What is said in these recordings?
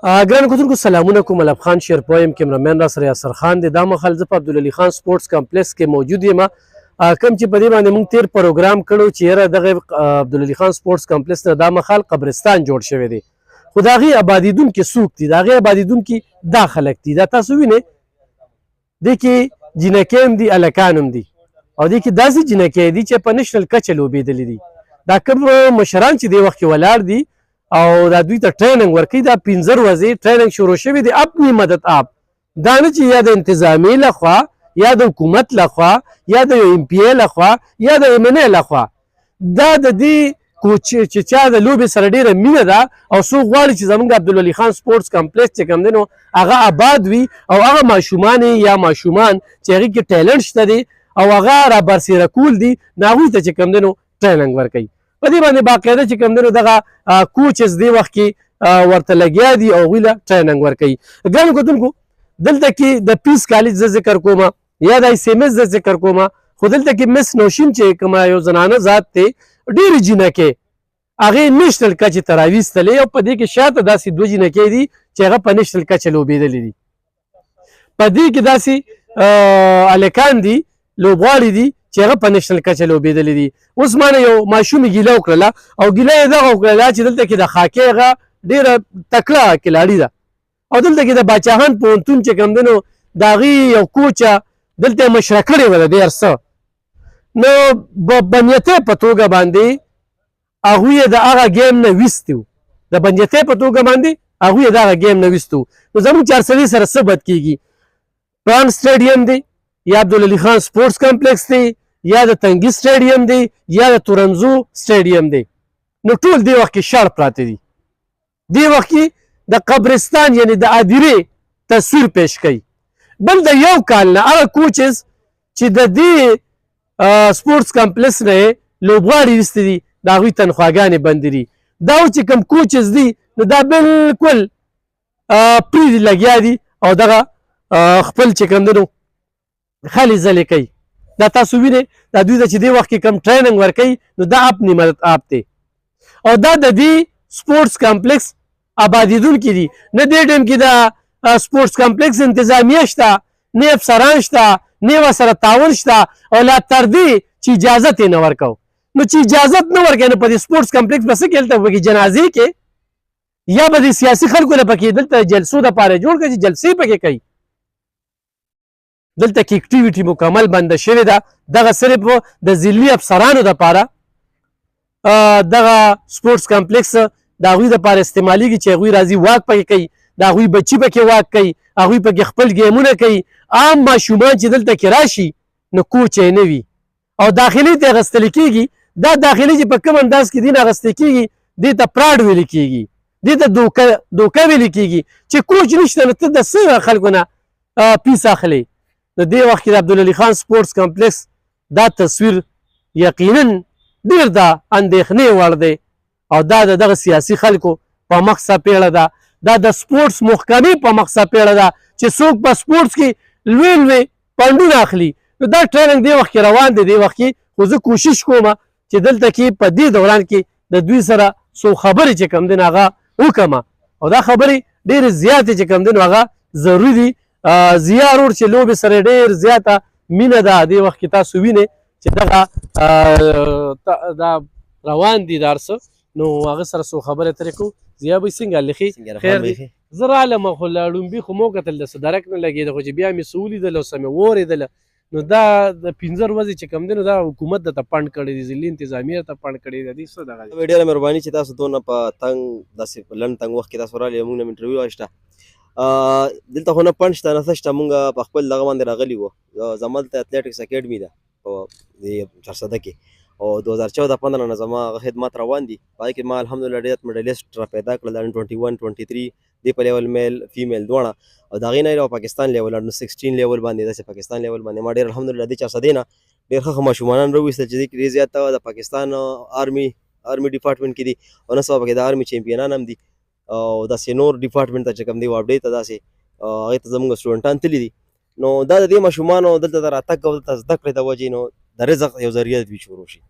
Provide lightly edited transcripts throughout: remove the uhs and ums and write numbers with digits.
ګرانو کتونکو سلامونه کوم. ملب خان شیرپوی یم، کیمرامین را سره یاسر خان دی. دا مهال زه په عبدالعلي خان سپورټس کمپلیکس کې موجود یم، کوم چې په دې باندې موږ تیر پروګرام کړو چې یاره دغه عبدالعلي خان سپورټس کمپلیکس نه دا مهال قبرستان جوړ شوی دی، خو د هغې آبادېدونکي څوک دي؟ د هغې آبادېدونکي دا خلک دي. دا تاسو وینئ دې کې جینکۍ هم دي، هلکان هم دي، او دې کې داسې جینکۍ دي چې په نیشنل کچه لوبېدلي دي. دا کوم مشران چې دې وخت کې ولاړ دي او دا دوی ته ټریننګ ورکوي، دا 15 ورځې ټریننګ شروع شوی دی اپنی مدد آپ. دا نه چې یا د انتظامیې لخوا یا د حکومت لخوا یا د ایم پی ای لخوا یا د ایم ان ای لخوا، دا د دې چې چا د لوبې سره ډېره مینه ده او څوک غواړي چې زموږ عبدالعلي خان سپورټس کمپلیکس چې کوم دی نو هغه آباد وي او هغه ماشومان یا ماشومان چې هغې کې ټیلنټ شته دی او هغه را برسېره کول دي، نو هغوی ته چې کوم دی نو ټریننګ ورکوي. په دې باندې باقاعده چې کوم دی نو دغه کوچز دې وخت کې ورته لګیا دي او هغوی له ټریننګ ورکوي. ګرانو کتونکو دلته کې د پیس کالج زه ذکر کوم یا د ایس ایم ایس زه ذکر کوم، خو دلته کې مس نوشین چې کومه یو زنانه ذات دی ډېرې جینکۍ هغې نیشنل کچې ته راویستلې او په دې کې شاته داسې دوه جینکۍ دي چې هغه په نیشنل کچه لوبېدلې دي. په دې کې داسې هلکان دي لوبغاړي دي چې هغه په نیشنل کچه لوبېدلي دي. اوس ما نه یو ماشومې ګیله وکړله او ګیله یې دغه وکړله چې دلته کې د هاکۍ هغه ډېره تکړه کلاړي ده او دلته کې د باچاهان پوهنتون چې کوم دی نو د هغې یو کوچه دلته یې مشره کړې وه د ډېر څه، نو بنیتۍ په توګه باندې هغوی یې د هغه ګیم نه ویستي وو، د بنیتۍ په توګه باندې هغوی یې د هغه ګیم نه ویستي وو. نو زموږ چارسدي سره څه بد کېږي؟ پران سټیډیم دی یا عبدالعلي خان سپورټس کمپلیکس دی یا د تنګي سټیډیم دی یا د تورنزو سټیډیم دی، نو ټول دې وخت کې شاړ پراته دي. دې وخت کې د قبرستان یعنی د هدیرې تصویر پیش کوي. بل د یو کال نه هغه کوچز چې د دې سپورټس کمپلیکس نه یې لوبغاړي ویستي دي د هغوی تنخواګانې بندې دي. دا چې کوم کوچز دي نو دا بالکل پرې لګیا دي او دغه خپل چې کوم دی نو خلې ځلې کوي. دا تاسو وینئ دا دوی ته چې دې وخت کې کوم ټریننګ ورکوي نو دا اپنی مدد آپ دی او دا د دې سپورټس کمپلیکس آبادېدونکي دي. نه دې ټایم کې د سپورټس کمپلیکس انتظامیه شته، نه افسران شته، نه ورسره تعاون شته او لا تر دې چې اجازت یې نه ورکو. نو چې اجازت نه ورکوي نو په دې سپورټس کمپلیکس به څه کوي؟ هلته پکې جنازې کې یا به د سیاسي خلکو نه پکې دلته جلسو دپاره جوړ کړي چې جلسې پکې کوي. دلته کې اکټیویټي مکمل بنده شوې ده. دغه صرف د ضلعي افسرانو دپاره دغه سپورټس کمپلیکس د هغوی دپاره استعمالیږي چې هغوی راځي واک پکې کوي، د هغوی بچي پکې واک کوي، هغوی پکې خپل ګیمونه کوي. عام ماشومان چې دلته کې راشي نو کوچ یې نه وي او داخلي ته اخیستل کېږي. دا داخلي چې په کوم انداز کې دې نه اخیستل کېږي دې ته پراډ ویل کېږي، دې ته دوکه ویل کېږي چې کوچ نشته نو ته د څه خلکو نه پیس اخلي. د دې وخت کې د عبدالعلي خان سپورټس کمپلیکس دا تصویر یقینا ډېر د اندېښنې وړ دی او دا د دغه سیاسي خلکو په مخ څپېړه ده، دا د سپورټس محکمې په مخ څپېړه ده چې څوک په سپورټس کې لوی لوی فنډونه اخلي. نو دا ټریننګ دې وخت کې روان دی. دې وخت کې خو زه کوشش کوم چې دلته کې په دې دوران کې د دوی سره څو خبرې چې کوم دی نو هغه وکړم او دا خبرې ډېرې زیاتې چې کوم دی نو هغه ضروري دي. ضیا رور چې لوبې سره ډېر زیاته مینه ده. دې وخت کې تاسو وینئ چې دغه دا روان دي دا هر څه، نو هغه سره څو خبرې ترې کوو. ضیا بهی څنګه هلې خیر دی؟ زه رالم خو لومبي خو مو کتل داسې درک نه لګېده، خو چې بیا مې څه ولیدل او څه مې واورېدله نو دا د 15 ورځې چې کوم دی نو دا حکومت درته پنډ کړی دی، ضلعي انتظامیه درته پنډ کړی دی. دې څه دغه دی؟ ډېره مهرباني چې تاسو دونه په تنګ داسې په لنډ تنګ وخت کې تاسو راغلي موږ نه انټرویو واخیسته. دلته خو نه پنډ شته نه څه شته، موږ په خپل دغه باندې راغلي وو. زما دلته اتلیټکس اکیډمي ده په دې چارسده کې او 2014-15 نه زما هغه خدمات روان دي. په هغې کې ما الحمدلله ډېر میډلیسټ را پیدا کړل، 21-23 دې په لیول میل فیمیل دواړه او د هغې نه یې پاکستان لیول 16 لیول باندې داسې پاکستان لیول باندې ما ډېر الحمدلله دې چارسدې نه ډېر ښه ماشومان راویستل چې دې کې ډېر زیات د پاکستان آرمي ډپارټمنټ کې دي او نه سبا پکې د آرمي چیمپیانان هم دي او داسې نور ډپارټمنټ ته چې کوم دی واپډې ته داسې هغې ته زموږ سټوډنټان تللي دي. نو دا د دې ماشومانو دلته د راتګ او دلته زده کړې د وجې نو د رزق یو ذریعه دوی شروع شي.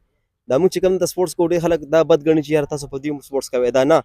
دا موږ چې کوم د سپورټس کو ډېر خلک دا بد ګڼي چې یار تاسو په دې سپورټس کوئ، دا نه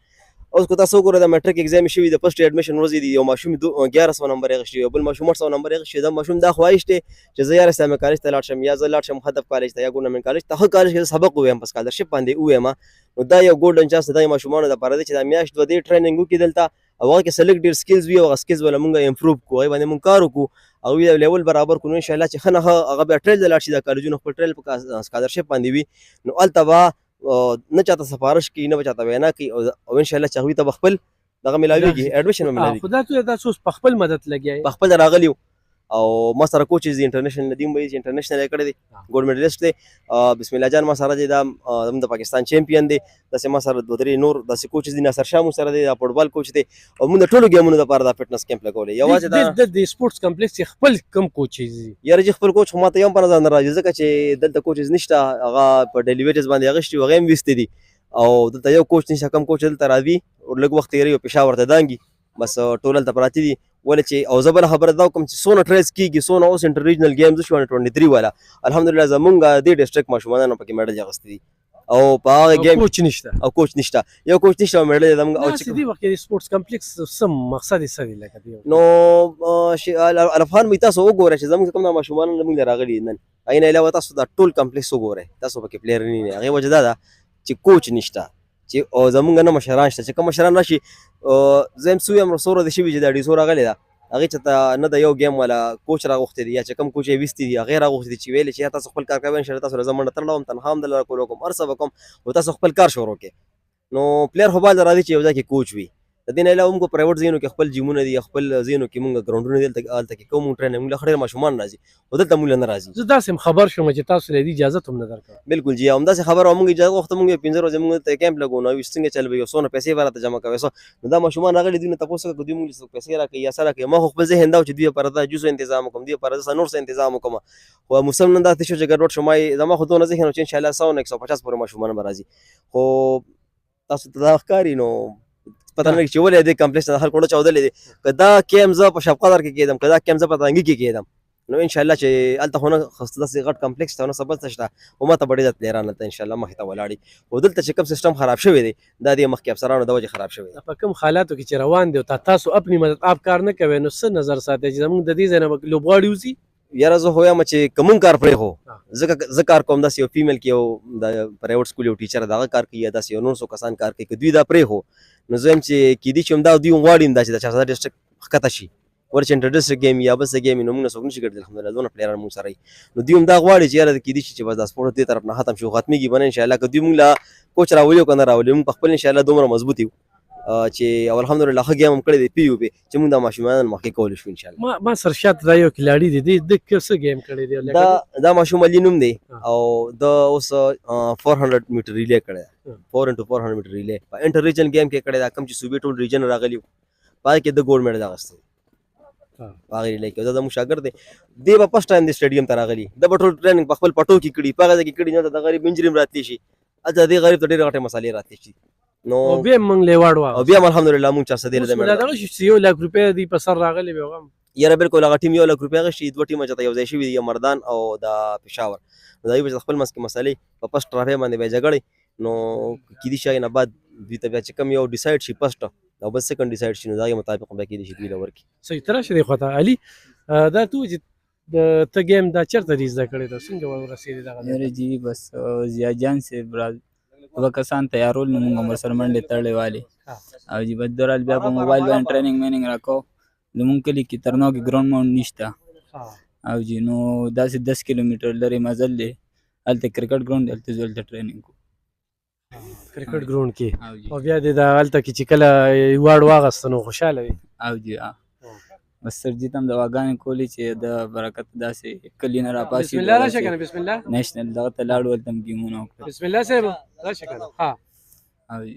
اوس که تاسو وګورئ د میټریک اگزام شوي د فرست اډمیشن ورځې دي یو ماشوم 1100 نمبر یې اخیستی یو بل ماشوم 800 نمبر یې اخیستی دا ماشوم دا خواهش دی چې زه یار اسلامي کالج ته لاړ شم یا زه لاړ شم هدف کالج ته یا ګورنمنټ کالج ته هغه کالج کې سبق ووایم په سکالرشپ باندې ووایم نو دا یو ګولډن چانس دی ماشومانو لپاره دی چې دا میاشت 2 دی ټریننګ وکړي دلته او هغه کې سلیکټ ډېر سکلز وي او هغه سکلز به موږ امپروو کړو هغې باندې موږ کار وکړو او یو لیول برابر کړو انشاءالله چې ښه نه هغه بیا ټریل ته لاړ شي دا کالجونه خپل ټریل په سکالرشپ باندې وي نو هلته به نه چاته سفارش کوي نه به چاته وینا کوي او انشاءالله چې هغوی ته به خپل دغه میلاویږي اډمیشن به میلاویږي خو دا ته تاسو اوس په خپل مدد لګیا په خپل راغلی یو او ما سره کوچز دي انټرنیشنل ندیم وایي چې انټرنیشنل یې کړی دی ګولډ میډلیسټ دی بسم الله جان ما سره دی دا د پاکستان چیمپیون دی داسې ما سره 2-3 نور داسې کوچز دي ناصر شاه مو سره دی دا فوټبال کوچ دی او موږ د ټولو ګیمونو لپاره دا فټنس کیمپ لګولی یوازې د سپورټس کمپلیکس خپل کم کوچز دي یاره چې خپل کوچ خو ما ته یو هم په نظر نه راځي ځکه چې دلته کوچز نشته هغه په ډیلی ویجز باندې اخیستي هغه هم ویستې دي او دلته یو کوچ نشته کم کوچ دلته راځي او لږ وخت تېروي او پېښور ته دانګي بس ټول هلته پراته دي ولې چې او زه بله خبره دا وکړم چې څونه ټریس کېږي څونه اوس انټر ریجنل ګیمز شو 23 والا الحمدلله زمونږ دې ډسټرکټ ماشومانو پکې میډل اخیستی دي او په هغه ګیم کوچ نشته او کوچ نشته یو کوچ نشته او میډل زمونږ او چې دی وخت کې سپورټس کمپلیکس سم مقصد یې څه دی لکه دی نو الافغان می تاسو وګورئ چې زمونږ کوم ماشومان زمونږ راغلي نن هغې نه علاوه تاسو دا ټول کمپلیکس وګورئ تاسو پکې پلیر نه یې هغې وجه دا ده چې کوچ نشته چې او زمونږ نه مشران شته چې کوم مشران راشي زه هم سوی یم سوره د شوي چې دا ډیسو راغلی ده هغې چې ته نه د یو ګیم والا کوچ راغوښتی دی یا چې کوم کوچ یې ویستي دي هغې راغوښتي دي چې ویلې چې یا تاسو خپل کار کوئ انشاءالله تاسو له زه منډه تړلی وم تنها هم دلته کول کوم هر څه به کوم خو تاسو خپل کار شروع کړئ نو پلیر خو باید راځي چې یو ځای کې کوچ وي د دې نه علاوه موږ پرایویټ ځایونو کې خپل جیمونه دي خپل ځایونو کې موږ ګراونډونه دي هلته کې کوم ټریننګ موږ له ښه ډېر ماشومان راځي خو دلته موږ له نه راځي زه داسې خبر شوم چې تاسو له دې اجازت هم نه درکړه بالکل جی همداسې خبره وه موږ اجازه غوښته موږ 15 ورځې موږ ته کیمپ لګو نو څنګه چل به یو څونه پیسې به راته جمع کوې نو دا ماشومان راغلي دوی نه تپوس وکړه دوی موږ څه پیسې راکوي یا څه راکوي ما خو خپل ذهن دا و چې دوی لپاره دا جوس انتظام وکړم دوی لپاره زه نور څه انتظام وکړم خو موسم نن داسې شو چې ګډوډ شو ما زما خو دونه ذهن و چې انشاءالله 100 نه 150 پورې ماشومان به راځي خو تاسو ته دا ښکاري نو پته نه چې ولې دې کمپلیکس نه هر کوړه چاودلې دي که دا کیم زه په شب قدر کې کېدم که دا کیم زه په تانګي کې کېدم نو انشاءالله چې هلته خو نه داسې غټ کمپلیکس ته نه څه بل څه شته خو ما ته به ډېر زیات پلیران هلته انشاءالله مخې ته ولاړي خو دلته چې کوم سیسټم خراب شوی دی دا د مخکې افسرانو د وجې خراب شوی دی په کوم حالاتو کې چې روان دی او تاسو خپل مدد آپ کار نه کوئ نو څه نظر ساتئ چې زموږ د دې ځای نه لوبغاړي وځي یاره زه خو یم چې که مونږ کار پرېښو زه کار کوم داسې یو فیمیل کې یو د پرایویټ سکول یو ټیچر د هغه کار کوي یا داسې یو نور څو کسان کار کوي که دوی دا پرېښو نو زه یم چې کیدای شي همدا دوی غواړي دا چې د چارسده ډسټرکټ ښکته شي ور چې انټر ډسټرکټ ګیم یا بل څه ګیم نو موږ نه څوک نشي ګرځېدلی الحمدلله دونه پلیران موږ سره وي نو دوی همدا غواړي چې یاره کیدای شي چې بس دا سپورټ دې طرف نه ختم شي ختمېږي به نه انشاءالله که دوی موږ له کوچ راولي او که نه راولي موږ په خپل انشاءالله دومره مضبوط یو چې او الحمدلله ښه ګیم هم کړی دی پی یو پی چې موږ دا ماشومان مخکې کولی شو انشاءالله ما سر شاته دا یو کلاړي دی د څه ګیم کړی دی دا ماشوم علي نوم دی او د اوس 400 میټر ریلے کړی دی 4x400 میټر ریلے په انټر ریجن ګیم کې کړی دا کم چې صوبې ټول ریجن راغلی پای کې د ګولډ میډل اخیستی هغه ریلے کې دا زموږ شاګرد دی دی به فرست ټایم د سټیډیم ته راغلی د به ټول ټریننګ په خپل پټو کې کړي په هغه ځای کې کړي نه د غریب انجري هم راتلی شي هلته دې غریب ته ډېرې غټې مسالې راتلی شي نو بیا موږ لیواړ وو او بیا الحمدلله موږ 400 دی دا دغه چې 1 لک روپۍ دی په سر راغلی به هغه یاره بالکل هغه ټیم 1 لک روپۍ اخیستي دوه ټیمه چې یو ځای شوي دي مردان او د پېښور نو دا یو خپل منځ کې مسالې په فرست ټرافۍ باندې به جګړې نو کیدای شي هغې نه بعد دوی ته بیا چې کوم یو ډیسایډ شي فرست او بل سیکنډ ډیسایډ شي نو د هغې مطابق بیا کیدای شي دوی له ورکړي صحیح ته راشه دی خواته علي دا ته وایي چې ته ګیم دا چېرته دې زده کړې ده څنګه ورسېدې دغه یاره جی بس ضیا جان صاحب دوه کسان تیارول نو موږ ورسره منډې تړلې والې او جی بس دورال بیا په موبایل باندې ټریننګ میننګ راکو زمونږ کلي کې ترنو کې ګراوند ماونډ نشته او جی نو داسې 10 کیلومتر لرې مزل دی هلته کرکټ ګراوند دی هلته زه هلته ټریننګ کوم کرکټ ګراوند کې او بیا دې دا هلته کې چې کله ایوارډ واغسته نو خوشحاله وي او جی بس سرجیت هم دواګانې کولې چې د برکت داسې کلي نه راپاسي بسم الله راشه کنه بسم الله نیشنل دغه ته لاړو هلته هم ګیمونه وکړل بسم الله صاحب راشه کنه ها او جی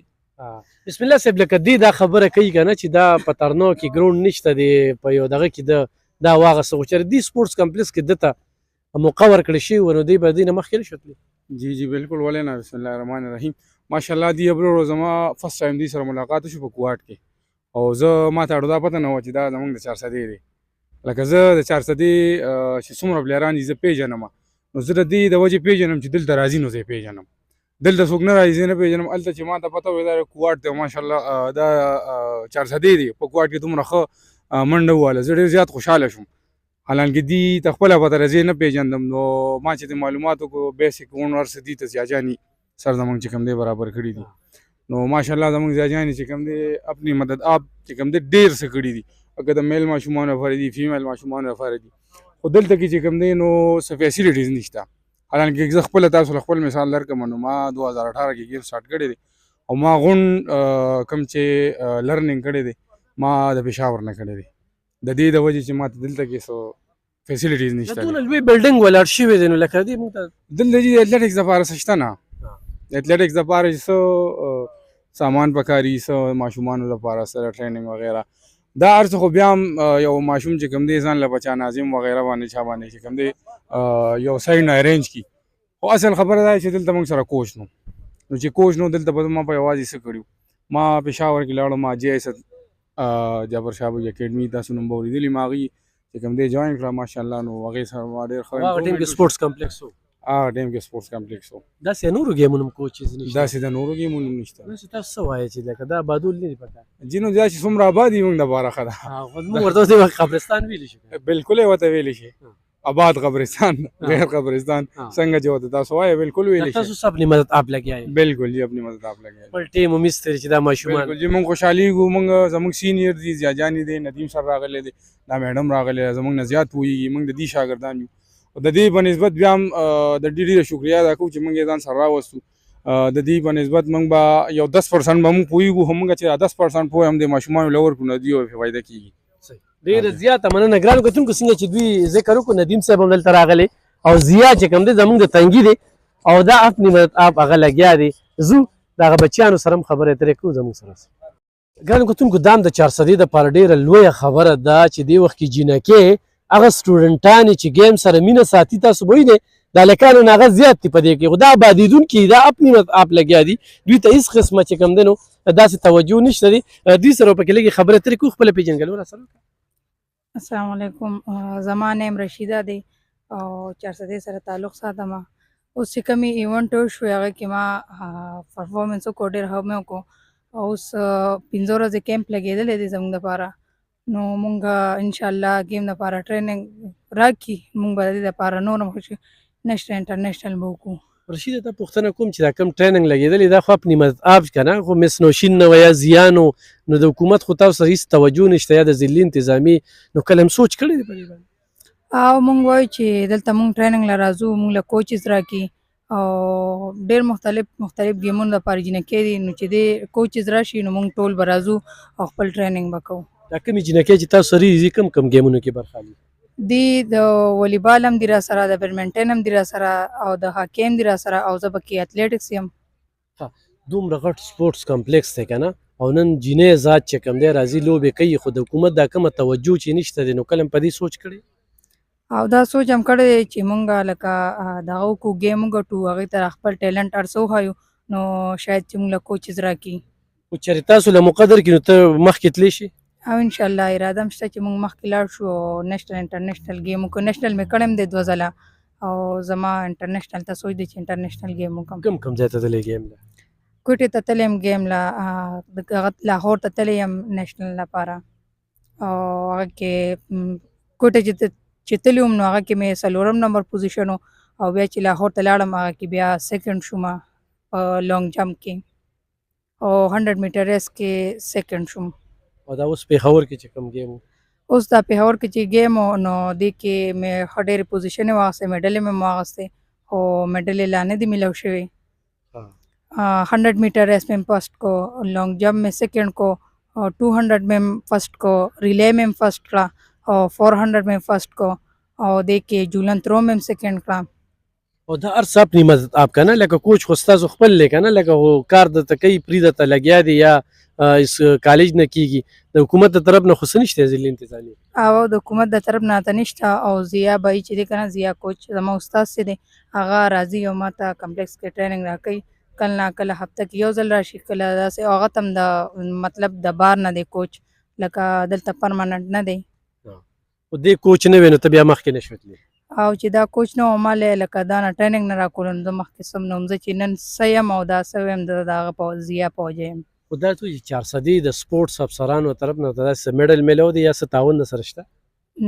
بسم الله صاحب لکه دې دا خبره کوي کنه چې دا په ترنو کې ګراوند نشته دی په یو دغه کې دا واغسته خو چېرې دې سپورټس کمپلیکس کې دته موقع ورکړی شوي و نو دوی به دې نه مخکې نه شو تللی جی جی بالکل ولې نه بسم الله الرحمن الرحیم ماشاءالله دی ابرو زما فرست ټایم دی سره ملاقات شو په کوټ کې او زه ما ته اړه دا پته نه و چې دا زمونږ د 400 دی لکه زه د 400 چې څومره پلیران دي زه پیژنم نو زه د دې د وجې پیژنم چې دلته راځي نو زه یې پیژنم دلته څوک نه راځي، زه نه پېژنم. هلته چې ما ته پته وه دا کوواټ دی، ماشاءالله دا 400 دی، په کوواټ کې دومره ښه منډه وواله، زه ډېر زیات خوشحاله شوم. حالانکه دی ته خپله پته ده، زه یې نه پېژندم. نو ما چې د معلومات وکړو بیسک اون هر څه دي ته ضیاءجاني سر زموږ چې کوم دی برابر کړي دي. نو ماشاءالله زموږ ضیاءجاني چې کوم دی اپنی مدد آپ چې کوم دی ډېر څه کړي دي، که د میل ماشومانو لپاره دي، فیمیل ماشومانو لپاره دي. خو دلته کې چې کوم دی نو څه فیسیلیټیز نشته. حالانکه زه خپله تاسو له خپل مثال درکړم، نو ما 2018 کې ګیم سټارټ کړی دی او ما غونډ کوم چې لرنینګ کړی دی ما د پېښور نه کړی دی، د دې د وجې چې ما ته دلته کې څه فیسیلیټیز نشته. دونه لوی بلډینګ ولاړ شوی دی، نو لکه دې موږ ته دلته چې د اټلټکس دپاره څه شته نه. د اټلټکس دپاره چې څه سامان پکاري، څه ماشومانو لپاره سره ټریننګ وغیره، دا هر څه خو بیا هم یو ماشوم چې کوم دی ځان له بچا ناظم وغیره باندې چا باندې چې کوم دی یو سایډ نه ارینج کړي. خو اصل خبره دا چې دلته موږ سره کوچ نو چې کوچ نو دلته به ما په یوازې څه کړي. ما پېښور کې لاړم، ما جی ایس جابر شابو اکیډمي تاسو نوم به اورېدلي، ما هغې چې کوم دی جوین کړه ماشاءالله. نو هغې سره ما ډېر ښه هغه ټیم کې سپورټس کمپلیکس و، هغه ټیم کې سپورټس کمپلیکس و. داسې نورو ګیمونو هم کوچز نشته؟ داسې د نورو ګیمونو نشته. داسې تاسو څه وایئ چې لکه دا بادول نه دي پکار؟ ځینو دا چې څومره آباد دي موږ دپاره ښه ده. موږ ورته اوس د قبرستان ویلی شو. بالکل یې ورته ویلی شي، آباد قبرستان، غیر قبرستان څنګه چې ورته تاسو وایئ بالکل ویلی شي. تاسو سب اپنی مدد آپ لګیا یې؟ بالکل جی اپنی مدد آپ لګیا یې. خپل ټیم هم ایستلی چې دا ماشومان بالکل جی موږ خوشحالېږو. موږ زموږ سینیر دي، ضیاءجاني دی، ندیم سر راغلی دی، دا میډم راغلی ده، زموږ نه زیات پوهېږي. موږ د دې شاګردان یو. د دې په نسبت بیا هم د ډېره شکریا ادا کوو چې موږ یې ځان سره راوستو. د دې په نسبت موږ به یو 10% به موږ پوهېږو، خو موږ چې 10% پوهه هم د ماشومانو له ورکړو نه دوی فایده کېږي. ډېره زیاته مننه ګرانو کتونکو. څنګه چې دوی ذکر وکړو، ندیم صاحب هم دلته راغلی او ضیاء چې کوم دی زموږ د تنګي دی او دا اپنی مدد آپ هغه لګیا دی. زو د هغه بچیانو سره هم خبرې اترې کوو زموږ سره. ګرانو کتونکو دا هم د 400 دپاره ډېره لویه خبره ده چې دې وخت کې جینکې هغه سټوډنټانې چې ګیم سره مینه ساتي، تاسو به وینئ د هلکانو نه هغه زیات دي په دې کې. خو دا آبادېدونکي دا اپنی مدد آپ لګیا دي، دوی ته هېڅ قسمه چې کوم دی نو داسې توجه نشته دی. دوی سره پکې لږې خبرې اترې کوو، خپله پېژنګلو را سره. السلام علیکم. زما نیم رشیده دی او 400 سره تعلق ساتم. اوس چې کومې ایونټ وشوې هغه کې ما پرفارمنس وکړو، ډېر ښه مې وکړو. اوس 15 ورځې کیمپ لګېدلی دی زموږ دپاره. نو مونږ انشاءالله ګیم دپاره ټریننګ راکړي، مونږ به د دې دپاره نور هم نیشنل انټرنیشنل به وکړو. رشیده ته پوښتنه کوم چې دا کوم ټریننګ لګېدلی دا خو اپنی مدد آپ که نه، خو مس نوشین نه وه یا زیانو، نو د حکومت خو تاسو سره هېڅ توجه نشته یا د ضلعي انتظامي، نو کله هم سوچ کړی دی په دې باندې؟ او مونږ وایو چې دلته مونږ ټریننګ له راځو، مونږ له کوچز راکړي او ډېر مختلف ګیمونو دپاره جینکې دي. نو چې دې کوچز راشي نو مونږ ټول به راځو او خپل ټریننګ به کوو. دا کومې جینکې چې تاسو سره دي کوم کوم ګیمونو کې برخه اخلي؟ دی د والیبال هم دی را سره، د بیډمنټن هم دی را سره او د هاکي هم دی را سره او زه پکې اتلیټکس یم. دومره غټ سپورټس کمپلیکس دی که نه، او نن جینۍ ذات چې کوم دی راځي لوبې کوي، خو د حکومت دا کومه توجه چې نشته دی، نو کله هم په دې سوچ کړی؟ او دا سوچ هم کړی دی چې مونږ لکه دغه وکړو، ګیم وګټو، هغې ته خپل ټیلنټ هر څه وښایو، نو شاید چې مونږ له کوچز راکړي. خو چېرې تاسو له مقدر کې نو ته مخکې تللی شي؟ او انشاءالله اراده هم شته چې مونږ مخکې لاړ شو او نیشنل انټرنیشنل ګیم وکړو. نیشنل مې کړی هم دی 2 ځله او زما انټرنیشنل ته سوچ دی چې انټرنیشنل ګیم وکړم. کوم ځای ته تللی ګیم له؟ کوټې ته تللی یم ګیم له، لاهور ته تللی یم نیشنل لپاره او هغه کې کوټې چې تللی وم نو هغه کې مې 4م نمبر پوزیشن و او بیا چې لاهور ته لاړم هغه کې بیا 2nd شوم په لانګ جمپ کې او 100 میټر ریس کې 2nd شوم. او دا اوس پېښور کې چې کوم ګیم و؟ اوس دا پېښور کې چې ګیم و نو دې کې مې ښه ډېرې پوزیشن یې واخیستې، میډل یې مې واخیستې خو میډل یې لا نه دي میلاو شوی. 100 میټر ریس में फर्स्ट को, long jump में सेकंड को, और 200 में फर्स्ट को, रिले में फर्स्ट करा और 400 में फर्स्ट को और देख के झूलन थ्रो में सेकंड करा. او دا هر څه اپنی مدد آپ که نه، لکه کوچ خو ستاسو خپل دی که نه، لکه کار درته کوي پرې درته لګیا دی یا کالج نه کېږي، د حکومت د طرف نه خو څه نشته ضلعي انتظامي؟ او د حکومت د طرف نه ته نشته. او ضیا بهي چې دی که نه، ضیا کوچ زما استاد چې دی هغه راځي او ما ته کمپلیکس کې ټریننګ راکوي. کله نه کله هفته کې 1 ځل راشي، کله داسې. هغه ته هم د مطلب د بار نه دی کوچ، لکه دلته پرماننټ نه دی. او دې کوچ نه وي نو ته بیا مخکې نه شوې تللی؟ او چې دا کوچ نه وم مالې لکه دا نه ټریننګ نه راکولو نو زه مخکې سم نه وم زه چې نن څه یم او دا څه ویم د هغه په ضیا پوجه یم خو دا ته چې 400 د سپورټس افسرانو طرف نه ته داسې میډل میلو دی یا څه تعاون سره شته؟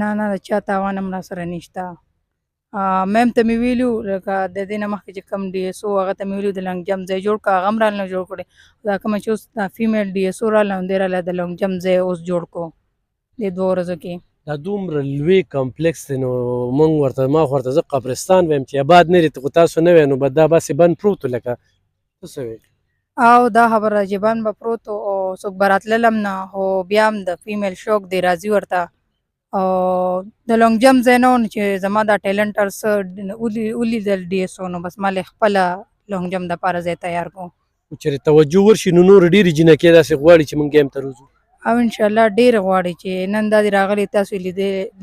نه د چا تاوان هم راسره نشته میم ته مې ویلو لکه د دې نه مخکې چې کوم ډي اس او هغه ته مې ویلو د لانګ جمپ ځای جوړ کړه هغه هم رانه جوړ کړی دا کومه چې اوس دا فیمیل ډي اس او راله نو دی راله د لانګ جمپ ځای اوس جوړ کړو د 2 ورځو کې دا دومره لوی کمپلیکس دی نو مونږ ورته ما خو ورته زه قبرستان ویم چې آباد نه لري خو تاسو نه وی نو به دا باسې بند پروت و لکه څه څه وی او دا خبره چې بند به پروت و او څوک به راتلل هم نه خو بیا هم د فیمیل شوق دی راځي ورته او د لانګ جمپ ځای نه و نو چې زما دا ټیلنټ هر څه ولیدل ډي اس او نو بس ما لې خپله لانګ جمپ دپاره ځای تیار کړو خو چېرې توجه ورشي نو نور ډېرې جینکې داسې غواړي چې مونږ ګیم ته روزو او انشاءالله ډېر غواړي چې نن دا دې راغلی تاسو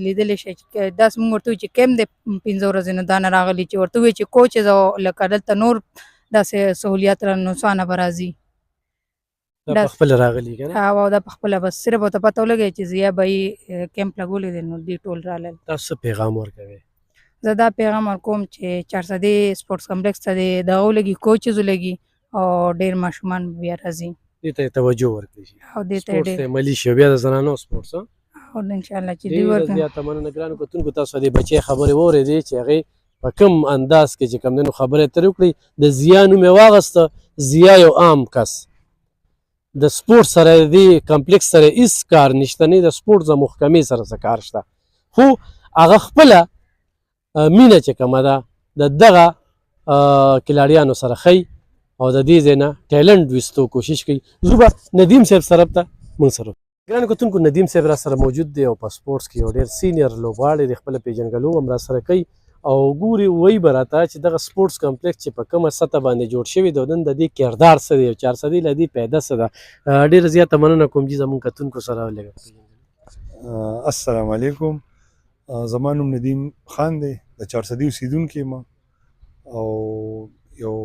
لیدلی شئ چې داسې مونږ ورته وایو چې کیم دی 15 ورځې نه دا نه راغلي چې ورته وایو چې کوچ زه لکه دلته نور داسې سهولیات را نو څوانه به راځي دا پخپله راغلي که نه او دا پخپله بس صرف ورته پته ولګی چې ضیا به یې کیمپ لګولی دی نو دوی ټول رالل تاسو څه پیغام ورکوئ؟ زه دا پیغام ورکوم چې 400 سپورټس کمپلیکس ته دی دغه ولګي کوچز ولګي او ډېر ماشومان بیا راځي دې ته توجه ورکړي شي او دې ته سپورټس ته عملي شي بیا د زنانو سپورټس او انشاءالله چې دوی ډېره ورکړي زیاته مننه ګرانو کتونکو تاسو د بچی خبرې واورېدې چې هغې په کوم انداز کې چې کوم دی نو خبرې ترې وکړئ د ضیا نوم یې واغسته ضیا یو عام کس د سپورټ سره د دې کمپلیکس سره هېڅ کار نشته نه د سپورټ د محکمې سره څه کار شته خو هغه خپله مینه چې کومه ده د دغه کلاړیانو سره ښیي او د دې ځای نه ټیلنټ ویستو کوشش کوي زه به ندیم صاحب سره ته موږ سره ګرانو کتونکو ندیم صاحب را سره موجود دی او په سپورټس کې یو ډېر سینیر لوبغاړی دی خپله پېژنګلو هم را سره کوي او ګوري وایي به راته چې دغه سپورټس کمپلیکس چې په کومه سطح باندې جوړ شوی دی نن د دې کردار څه دی او 400 له دې پیدا څه ده ډېره زیاته مننه کوم چې زموږ کتونکو سره ولګه السلام علیکم زما نوم ندیم خان دی د 400 اوسیدونکی یم او یو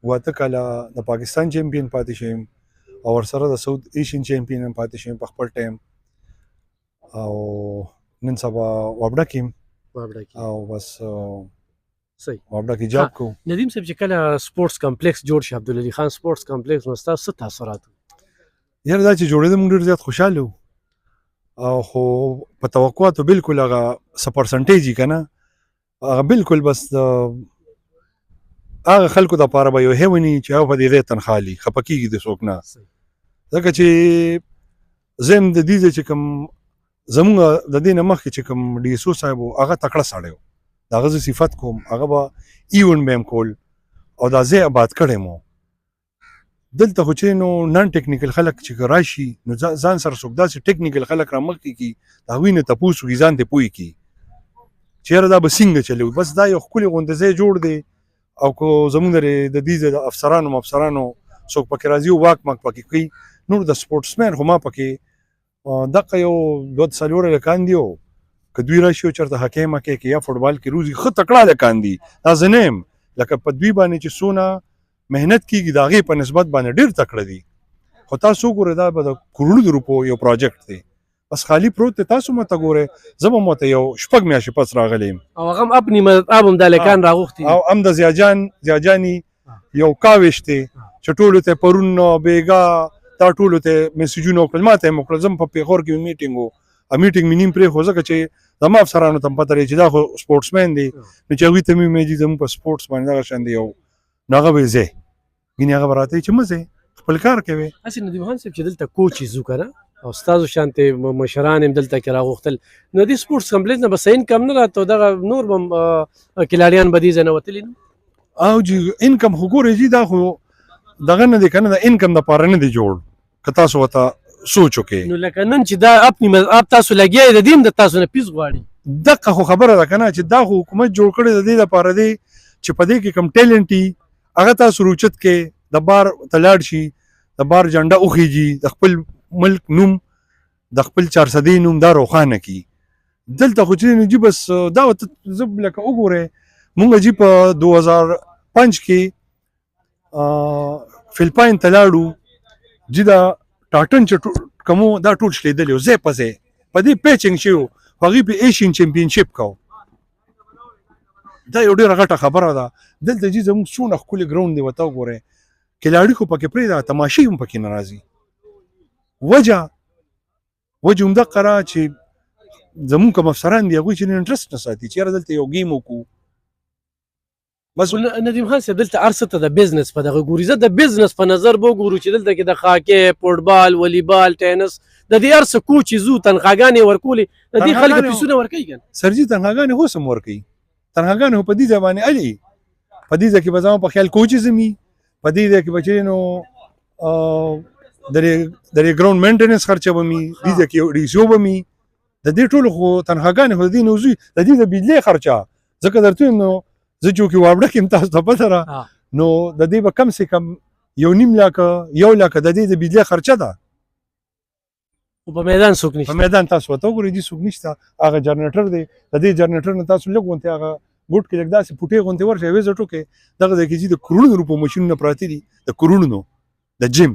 واته کاله د پاکستان چیمپئن پاتې شوم او ورسره د ساوث ایشین چیمپئن هم پاتې شوم په خپل ټایم او نن سبا وابډه کې او بس صحیح وابډه کې جاب کوم ندیم صاحب چې کله سپورټس کمپلیکس جوړ شي عبدالعلي خان سپورټس کمپلیکس نو ستاسو څه تاثرات یاره دا چې جوړېده موږ ډېر زیات خوشحاله وو او خو په توقعاتو بالکل هغه څه پرسنټیج یې که نه هغه بالکل بس هغه خلکو دپاره به یو هیوني چې هغه په دې ځای تنخوا لي خفه کېږي د څوک نه ځکه چې زه هم د دې ځای چې کوم زمونږ د دې نه مخکې چې کوم ډي اس او صاحب و هغه تکړه سړی و د هغه زه صفت کوم هغه به ایونټ به هم کول او دا ځای آباد کړی مو دلته خو چې نو نن ټیکنیکل خلک چې راشي نو ځان سره څوک داسې ټیکنیکل خلک را مخکې کي د هغوی نه تپوس وکړي ځان ته پوه کړي چې یاره دا به څنګه چلوي بس دا یو ښکلې غونډه ځای جوړ دی او کو زمونږ د دې د افسرانو څوک پکې راځي او واک ماک پکې کوي نور د سپورټسمین خو ما پکې دغه یو 2 څلور هلکان دي او که دوی راشي او چېرته هکۍ مکۍ کې یا فوټبال کې روزي ښه تکړه هلکان دي دا زه نه یم لکه په دوی باندې چې څونه محنت کېږي د هغې په نسبت باندې ډېر تکړه دي خو تاسو وګورئ دا به د کروړو د روپو یو پروجیکټ دی بس خالی پروت دی تاسو ماته ګورئ زه به ماته یو 6 میاشتې پس راغلی یم او هغه هم اپنی مذهب هم د هلکان راغوښتي او هم د زیاجاني یو کاوش دی چې ټولو ته پرون بیګا دا ټولو ته میسیجونه وکړل ما ته یې وکړل زه په پېښور کې میټینګ و میټینګ مې نیم پرېښود ځکه چې زما افسرانو ته هم پته لري چې دا خو سپورټسمین دی نو چې هغوی ته مې ویل چې زموږ په سپورټس باندې دغه شان دی یو نو هغه به یې ځای ګینې هغه به راته وایي چې مه ځئ خپل کار کوې هسې ندیم خان صاحب چې دلته کوچز وو که نه او ستاسو شانتې مشران هم دلته کې راغوښتل نو دې سپورټس کمپلیکس نه به څه انکم نه راته دغه نور به کلاړیان به دې ځای نه وتلي نه او جی انکم خو ګورئ جي دا خو دغه نه دی که نه د انکم دپاره نه دی جوړ که تاسو ورته سوچ وکړئ نو لکه نن چې دا اپنی مذهب تاسو لګیا یې د دې هم د تاسو نه پیس غواړي دغه خو خبره ده که نه چې دا خو حکومت جوړ کړی د دې لپاره دی چې په دې کې کوم ټیلنټ وي هغه تاسو روچت کې د بار ته لاړ شي د بار جنډه وخیږي د خپل ملک نوم د خپل 400 نوم دا روښانه کړي دلته خو چې نو جي بس دا زه لکه وګورئ مونږ جي په 2005 کې فلپاین ته لاړو جي دا ټاټن چې کومو دا ټول شلېدلی و ځای په ځای په دې پیچنګ شوي و هغوی په ایشین چمپینشپ کو دا یو ډېره غټه خبره ده. دلته چې زموږ څونه ښکلي ګراوند دی ورته وګورئ، کلاړي خو پکې پرېږده، تماشې هم پکې نه راځي. وجه همدغه را چې زموږ کوم افسران دي هغوی چې انټرسټ نه ساتي چې یاره دلته یو ګیم وکړو. بس ندیم خان صاحب دلته هر څه ته د بزنس په دغه ګوري. زه د بزنس په نظر به وګورو چې دلته کې د خاکې، فوټبال، والیبال، ټینس، د دې هر څه کوچ زو تنخواګانې ورکولې، د دې خلکو پیسونه ورکوي که نه؟ سرجي تنخواګانې اوس هم ورکوي. تنخواګانې خو په دې ځای باندې الي، په دې ځای کې به زما په خیال کوچز هم وي، په دې ځای کې به چې نو د ګراوند مینټیننس خرچه به وي، دې ځای کې ډیسیو به وي. د دې ټولو خو تنخواګانې خو د دې نه وځي، د دې د بجلۍ خرچه. ځکه درته وایم نو زه چونکې واوړه کې یم، تاسو ته پته ده، نو د دې به کم سے کم 1.5 لکه 1 لکه د دې د بجلۍ خرچه ده. خو په میدان څوک نشته. په میدان تاسو ورته وګورئ دې څوک نشته. هغه جنریټر دی، د دې جنریټر نه تاسو لږ غونتې هغه ګوټ کې لږ داسې پوټې غونتې ورشئ ویزټ وکړئ، دغه ځای کې چې د کروړو روپو ماشینونه پراته دي، د کروړو د جیم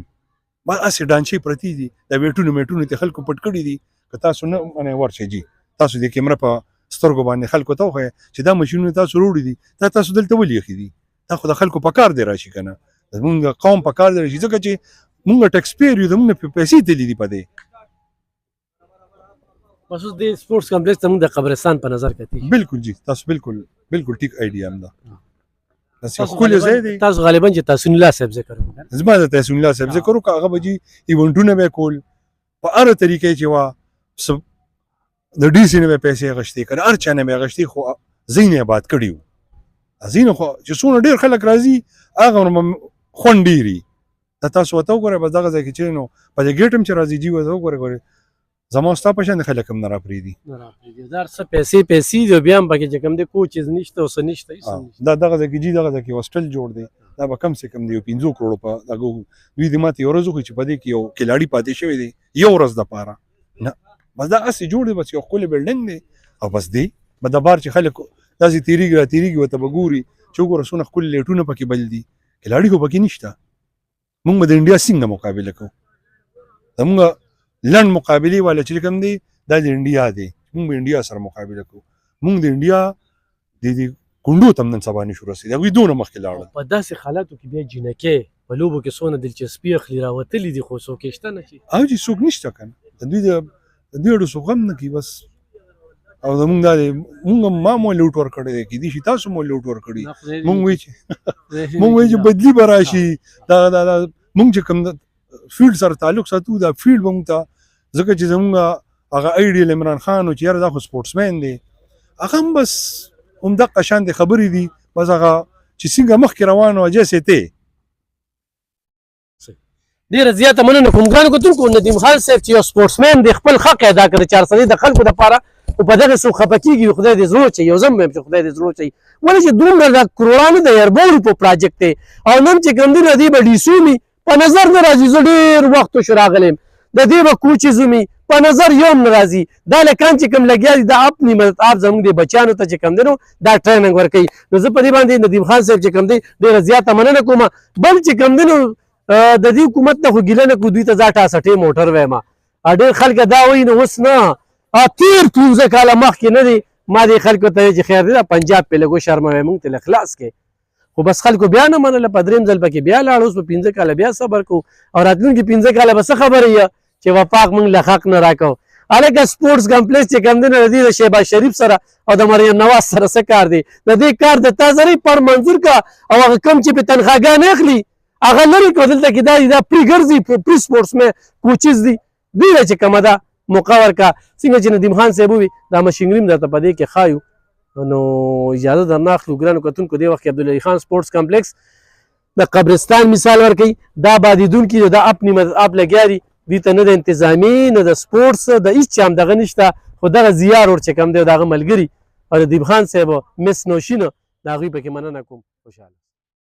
ما هسې ډانچې پرتې دي، د ویټونو میټونو ته خلکو پټ کړي دي. که تاسو نه ورشئ جي، تاسو د کیمره په سترګو باندې خلکو ته وښایئ چې دا ماشینونه تاسو وروړي دي، دا تاسو دلته ولې ایښي دي. دا خو د خلکو په کار دی راشي که نه، زمونږ قوم په کار دی راشي، ځکه چې مونږ ټیکس پیر یو، زمونږ پیسې تللي دي په دې. بس اوس د سپورټس کمپلیکس ته موږ د قبرستان په نظر کتي. بالکل جی، تاسو بالکل ټیک آیډیا هم ده. تاسو ښکلی ځای دی. تاسو غالبا چې تحسین الله صاحب ذکر وکړ، زما د تحسین الله صاحب ذکر وکړه، هغه به جي ایونټونه به کول په هره طریقې چې وه، د ډي سي نه به پیسې اخیستې، که هر چا نه به اخیستې، خو ځای نه آباد کړي وو. ځای نه خو چې څومره ډېر خلک راځي هغه خوند ډېري. دا تاسو ورته وګورئ، بس دغه ځای کې چې نو په دې ګیټ هم چې راځي جي ورته وګورئ، زما ستا په شان خلک هم نه راپرېږدي. دا هر څه پیسې دي، بیا هم پکې چې کوم دی کوچز نشته، اوس نشته، هېڅ هم نشته. دا دغه ځای کې جي دغه ځای کې هوسټل جوړ دی، دا به کم سے کم د 5 کروڑو په دغه دوی دې ماته یو ورځ وښیي چې په دې کې یو کلاړي پاتې شوی دی یو ورځ دپاره نه، بس دا هسې جوړ دی، بس یو ښکلی بلډنګ دی او بس دی به د بار چې خلک داسې تېرېږي راتېرېږي ورته به ګوري چې وګوره څونه ښکلي لیټونه پکې بل دي، کلاړي خو پکې نشته. مونږ به د انډیا څنګه مقابله کوو؟ زمونږ لنډ مقابلې والا چې کوم دی دا د انډیا دی، مونږ به انډیا سره مقابله کوو. مونږ د انډیا د کونډو ته هم نن سبا نشو رسېدی، هغوی دونه مخکې لاړل. په داسې حالاتو کې بیا جینکې په لوبو کې څونه دلچسپي اخلي، راوتلي دي، خو څوک یې شته نه چې او چې څوک نشته که نه، د دوی اړو څوک غم نه کوي بس. او زمونږ دا دی، مونږ ما مو لوټ ورکړی دی، کېدای شي تاسو مو لوټ ورکړي. مونږ وایي چې بدلي به راشي، دا مونږ چې کوم فیلډ سره تعلق ساتو، دا فیلډ به مونږ ته، ځکه چې زمونږ هغه ایډیل عمران خان و چې یاره دا خو سپورټسمین دی، هغه هم بس همدغه شانتې خبرې دي، بس هغه چې څنګه مخکې روان و جیسې تی. ډېره زیاته مننه کوم ګرانو کتونکو. ندیم خان صاحب چې یو سپورټسمین دی، خپل حق یې ادا کړ د چارسدې د خلکو دپاره، خو په دغه څوک خفه کېږي، خدای دې زړه وچوي. یو ځم وایم چې خدای دې زړه وچوي، ولې چې دومره د کروړانو د یربو روپو پراجیکټ دی، او نن چې کوم دی د دې به ډیسو مي په نظر نه راځي. زه ډېر وخت شو راغلی یم، د دې به کوچز مي په نظر یو هم نه راځي. دا لکان چې کوم لګیا دي دا اپنی مدد آپ زموږ د بچیانو ته چې کوم دی نو دا ټریننګ ورکوي. نو زه په دې باندې ندیم خان صاحب چې کوم دی ډېره زیاته مننه کوم. بل چې کوم دی نو د دې حکومت نه خو ګیله نه کړو، دوی ته زه 68 موټر وایم. ډېر خلک دا وایي نو اوس نه، تېر 15 کاله مخکې نه دی. ما دې خلکو ته چې خیر دی دا پنجاب پې لږ وشرموی، موږ ته لږ خلاص کړې، خو بس خلکو بیا نه منله. په درېیم ځل پکې بیا لاړ، اوس په 15 کاله بیا صبر کوو، او راتلونکي 15 کاله به څه خبره یې چې وفاق موږ له حق نه راکوو. هلکه سپورټس کمپلیکس چې کوم دی نو د دې د شهباز شریف سره او د مریم نواز سره څه کار دی؟ د دې کار د تا زری پر منظور کا، او هغه کم چې په تنخواګانې اخلي هغه لرې کړه. دلته کې دا پرې ګرځي، پرې سپورټس مې کوچز دي، دوی له چې کومه ده موقع ورکړه. څنګه چې ندیم خان صاحب ووي دا مشینري هم درته په دې کې ښایو. نو اجازه درنه اخلو ګرانو کتونکو. دې وخت کې عبدالعلي خان سپورټس کمپلیکس د قبرستان مثال ورکوي. دا بادیدونکي دا اپنی مدد آپ لګیا دي، دوی ته نه د انتظامي نه د سپورټس د هېڅ چا هم دغه نشته، خو دغه زیار ور چې کوم دی د هغه ملګري او ندیم خان صاحب مس نوشینه د هغوی پکې مننه کوم. خوشحاله